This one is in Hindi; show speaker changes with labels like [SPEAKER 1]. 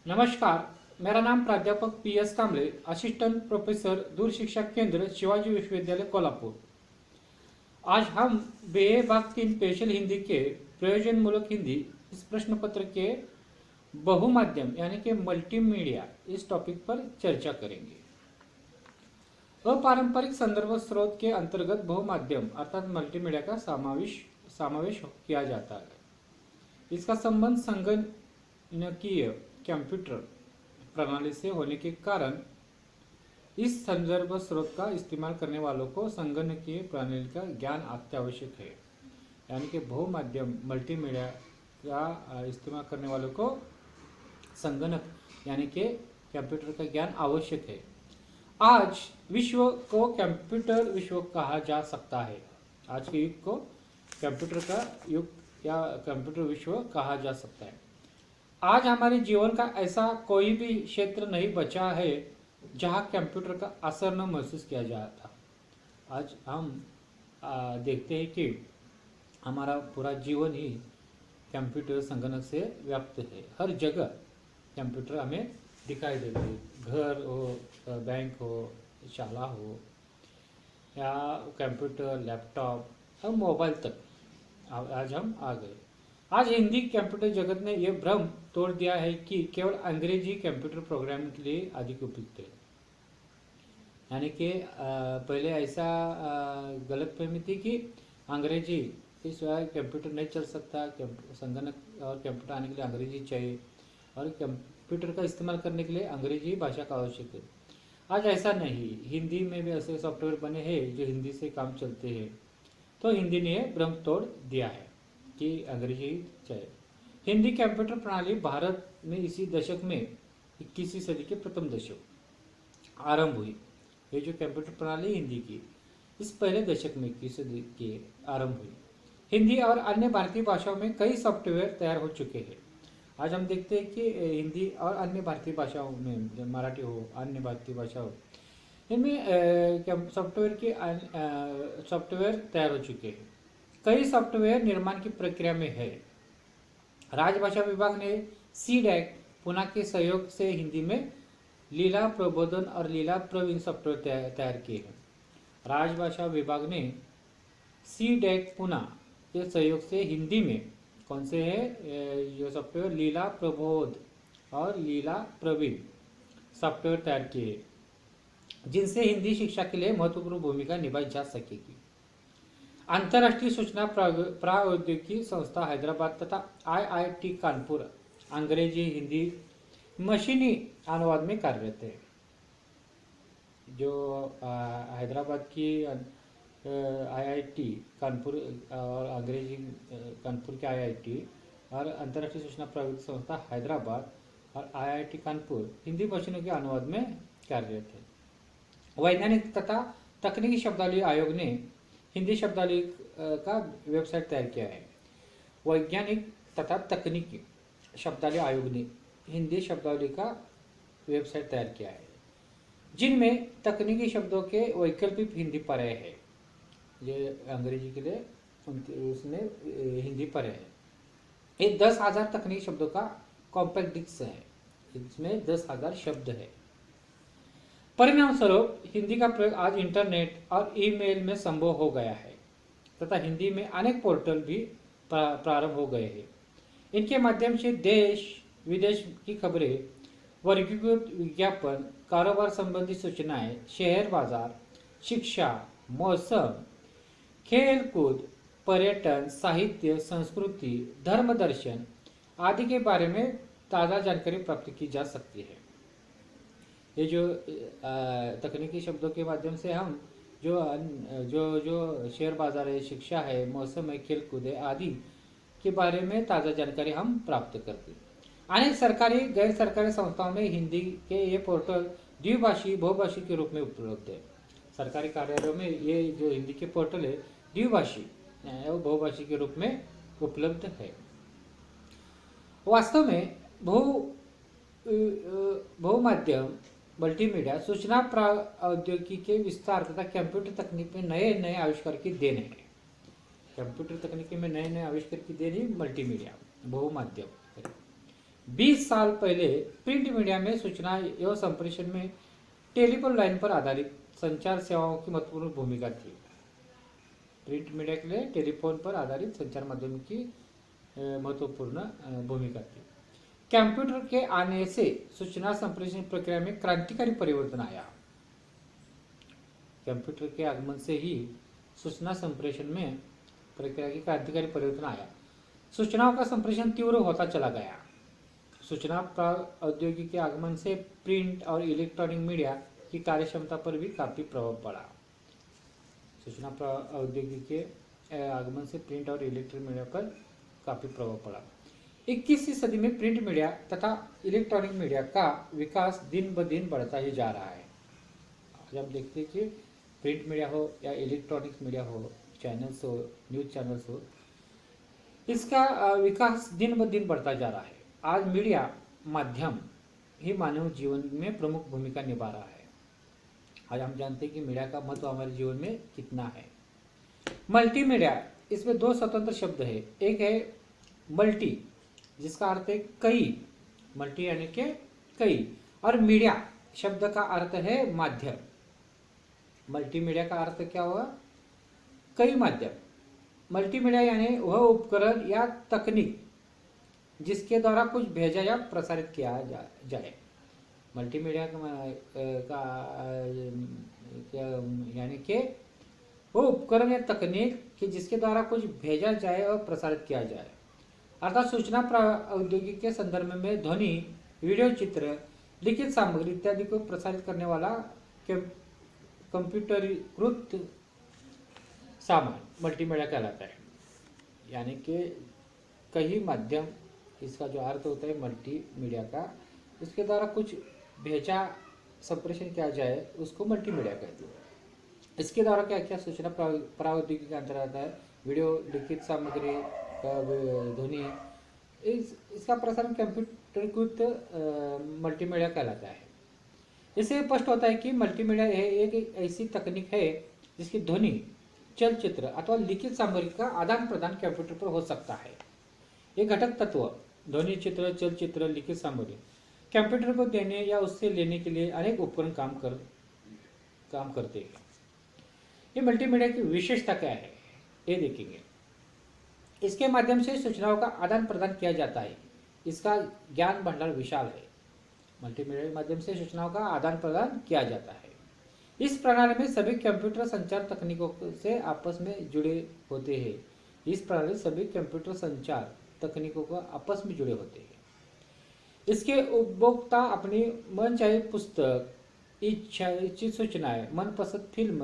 [SPEAKER 1] नमस्कार, मेरा नाम प्राध्यापक PS कांबळे, असिस्टेंट प्रोफेसर दूर शिक्षा केंद्र शिवाजी विश्वविद्यालय कोल्हापुर। आज हम BA भाग 3 स्पेशल हिंदी के प्रयोजनमूलक हिंदी इस प्रश्न पत्र के बहुमाध्यम यानी कि मल्टीमीडिया इस टॉपिक पर चर्चा करेंगे। अपारंपरिक संदर्भ स्रोत के अंतर्गत बहुमाध्यम अर्थात मल्टीमीडिया का समावेश किया जाता है। इसका संबंध संगणकीय कंप्यूटर प्रणाली से होने के कारण इस संदर्भ स्रोत का इस्तेमाल करने वालों को संगणकीय प्रणाली का ज्ञान अत्यावश्यक है। यानी कि बहुमाध्यम मल्टीमीडिया का इस्तेमाल करने वालों को संगणक यानी कि कंप्यूटर का ज्ञान आवश्यक है। आज विश्व को कंप्यूटर विश्व कहा जा सकता है। आज के युग को कंप्यूटर का युग या कंप्यूटर विश्व कहा जा सकता है। आज हमारे जीवन का ऐसा कोई भी क्षेत्र नहीं बचा है जहां कंप्यूटर का असर न महसूस किया जाता। आज हम देखते हैं कि हमारा पूरा जीवन ही कंप्यूटर संगणक से व्याप्त है। हर जगह कंप्यूटर हमें दिखाई देते हैं, घर हो, बैंक हो, शाला हो या कंप्यूटर, लैपटॉप और मोबाइल तक आज हम आ गए। आज हिंदी कंप्यूटर जगत ने यह भ्रम तोड़ दिया है कि केवल अंग्रेजी कंप्यूटर प्रोग्रामिंग के लिए अधिक उपयुक्त है। यानी कि पहले ऐसा गलतफहमी थी कि अंग्रेजी के सिवाय कंप्यूटर नहीं चल सकता, संगणक और कंप्यूटर आने के लिए अंग्रेजी चाहिए और कंप्यूटर का इस्तेमाल करने के लिए अंग्रेजी भाषा का आवश्यक है। आज ऐसा नहीं, हिंदी में भी ऐसे सॉफ्टवेयर बने हैं जो हिंदी से काम चलते हैं। तो हिंदी ने भ्रम तोड़ दिया है कि अंग्रेजी चाहिए। हिंदी कंप्यूटर प्रणाली भारत में इसी दशक में 21वीं सदी के प्रथम दशक आरंभ हुई। ये जो कंप्यूटर प्रणाली हिंदी की इस पहले दशक में 21वीं सदी के आरंभ हुई। हिंदी और अन्य भारतीय भाषाओं में कई सॉफ्टवेयर तैयार हो चुके हैं। आज हम देखते हैं कि हिंदी और अन्य भारतीय भाषाओं में, मराठी हो, अन्य भारतीय भाषा हो, इनमें सॉफ्टवेयर तैयार हो चुके हैं। कई सॉफ्टवेयर निर्माण की प्रक्रिया में है। राजभाषा विभाग ने CDAC पुणे के सहयोग से हिंदी में लीला प्रबोधन और लीला प्रवीण सॉफ्टवेयर तैयार किए हैं। राजभाषा विभाग ने CDAC पुणे के सहयोग से हिंदी में कौन से है जो सॉफ्टवेयर लीला प्रबोध और लीला प्रवीण सॉफ्टवेयर तैयार किए, जिनसे हिंदी शिक्षा के लिए महत्वपूर्ण भूमिका निभाई जा सकेगी। अंतर्राष्ट्रीय सूचना प्रौद्योगिकी संस्था हैदराबाद तथा IIT कानपुर अंग्रेजी हिंदी मशीनी अनुवाद में कार्यरत है। जो हैदराबाद की IIT कानपुर और अंग्रेजी कानपुर के IIT और अंतर्राष्ट्रीय सूचना प्रौद्योगिकी संस्था हैदराबाद और IIT कानपुर हिंदी मशीनों के अनुवाद में कार्यरत है। वैज्ञानिक तथा तकनीकी शब्दावली आयोग ने हिंदी शब्दावली का वेबसाइट तैयार किया है। वैज्ञानिक तथा तकनीकी शब्दावली आयोग ने हिंदी शब्दावली का वेबसाइट तैयार किया है, जिनमें तकनीकी शब्दों के वैकल्पिक हिंदी पर्याय है। ये अंग्रेजी के लिए उसने हिंदी पर्याय है। ये 10,000 तकनीकी शब्दों का कॉम्पैक्ट डिस्क है। इसमें 10,000 शब्द है। परिणाम स्वरूप हिंदी का प्रयोग आज इंटरनेट और ईमेल में संभव हो गया है तथा हिंदी में अनेक पोर्टल भी प्रारंभ हो गए हैं। इनके माध्यम से देश विदेश की खबरें, वर्गीकृत विज्ञापन, कारोबार संबंधी सूचनाएं, शहर बाजार, शिक्षा, मौसम, खेल कूद, पर्यटन, साहित्य, संस्कृति, धर्म दर्शन आदि के बारे में ताज़ा जानकारी प्राप्त की जा सकती है। ये जो तकनीकी शब्दों के माध्यम से हम जो जो जो शेयर बाजार है, शिक्षा है, मौसम है, खेल कूद है आदि के बारे में ताज़ा जानकारी हम प्राप्त करते हैं। अनेक सरकारी गैर सरकारी संस्थाओं में हिंदी के ये पोर्टल द्विभाषी बहुभाषी के रूप में उपलब्ध है। सरकारी कार्यालयों में ये जो हिंदी के पोर्टल है द्विभाषी और बहुभाषी के रूप में उपलब्ध है। वास्तव में बहुमाध्यम मल्टीमीडिया सूचना प्रौद्योगिकी के विस्तार तथा कंप्यूटर तकनीक में नए नए आविष्कार की देन है। कंप्यूटर तकनीकी में नए नए आविष्कार की देन ही मल्टीमीडिया बहुमाध्यम है। 20 साल पहले प्रिंट मीडिया में सूचना एवं संप्रेषण में टेलीफोन लाइन पर आधारित संचार सेवाओं की महत्वपूर्ण भूमिका थी। प्रिंट मीडिया के लिए टेलीफोन पर आधारित संचार माध्यम की महत्वपूर्ण भूमिका थी। कंप्यूटर के आने से सूचना संप्रेषण प्रक्रिया में क्रांतिकारी परिवर्तन आया। कंप्यूटर के आगमन से ही सूचना संप्रेषण में प्रक्रिया की क्रांतिकारी परिवर्तन आया। सूचनाओं का संप्रेषण तीव्र होता चला गया। सूचना प्रौद्योगिकी के आगमन से प्रिंट और इलेक्ट्रॉनिक मीडिया की कार्यक्षमता पर भी काफी प्रभाव पड़ा। सूचना प्रौद्योगिकी के आगमन से प्रिंट और इलेक्ट्रॉनिक मीडिया पर काफी प्रभाव पड़ा। 21वीं सदी में प्रिंट मीडिया तथा इलेक्ट्रॉनिक मीडिया का विकास दिन ब दिन बढ़ता ही जा रहा है। आज हम देखते हैं कि प्रिंट मीडिया हो या इलेक्ट्रॉनिक मीडिया हो, चैनल्स हो, न्यूज चैनल्स हो, इसका विकास दिन ब दिन बढ़ता जा रहा है। आज मीडिया माध्यम ही मानव जीवन में प्रमुख भूमिका निभा रहा है। आज हम जानते हैं कि मीडिया का महत्व हमारे जीवन में कितना है। मल्टीमीडिया, इसमें दो स्वतंत्र शब्द है। एक है मल्टी, जिसका अर्थ है कई, मल्टी यानी कि कई, और मीडिया शब्द का अर्थ है माध्यम। मल्टीमीडिया का अर्थ क्या हुआ? कई माध्यम। मल्टीमीडिया यानी वह उपकरण या तकनीक जिसके द्वारा कुछ भेजा या प्रसारित किया जाए। मल्टीमीडिया का यानी कि वो उपकरण या तकनीक कि जिसके द्वारा कुछ भेजा जाए और प्रसारित किया जाए। अर्थात सूचना प्रौद्योगिकी के संदर्भ में ध्वनि, वीडियो, चित्र, लिखित सामग्री इत्यादि को प्रसारित करने वाला कंप्यूटरीकृत सामान मल्टीमीडिया कहलाता है। यानी कि कई माध्यम, इसका जो अर्थ होता है मल्टीमीडिया का, इसके द्वारा कुछ भेजा संप्रेषण किया जाए उसको मल्टीमीडिया कहते हैं। इसके द्वारा क्या क्या सूचना प्रौद्योगिकी का अंतर्गत आता है? वीडियो, लिखित सामग्री, ध्वनि, इसका प्रसारण कंप्यूटरीकृत मल्टीमीडिया कहलाता है। इससे स्पष्ट होता है कि मल्टीमीडिया एक ऐसी तकनीक है जिसकी ध्वनि, चलचित्र अथवा लिखित सामग्री का आदान प्रदान कंप्यूटर पर हो सकता है। ये घटक तत्व ध्वनि, चित्र, चलचित्र, लिखित सामग्री कंप्यूटर को देने या उससे लेने के लिए अनेक उपकरण काम करते हैं। ये मल्टीमीडिया की विशेषता क्या है ये देखेंगे। इसके माध्यम से सूचनाओं का आदान प्रदान किया जाता है। इसका ज्ञान भंडार विशाल है। मल्टीमीडिया के माध्यम से सूचनाओं का आदान प्रदान किया जाता है। इस प्रणाली में सभी कंप्यूटर संचार तकनीकों से आपस में जुड़े होते हैं। इस प्रणाली सभी कंप्यूटर संचार तकनीकों को आपस में जुड़े होते हैं। इसके उपभोक्ता अपनी मनचाही पुस्तक, इच्छित सूचनाएं, मनपसंद फिल्म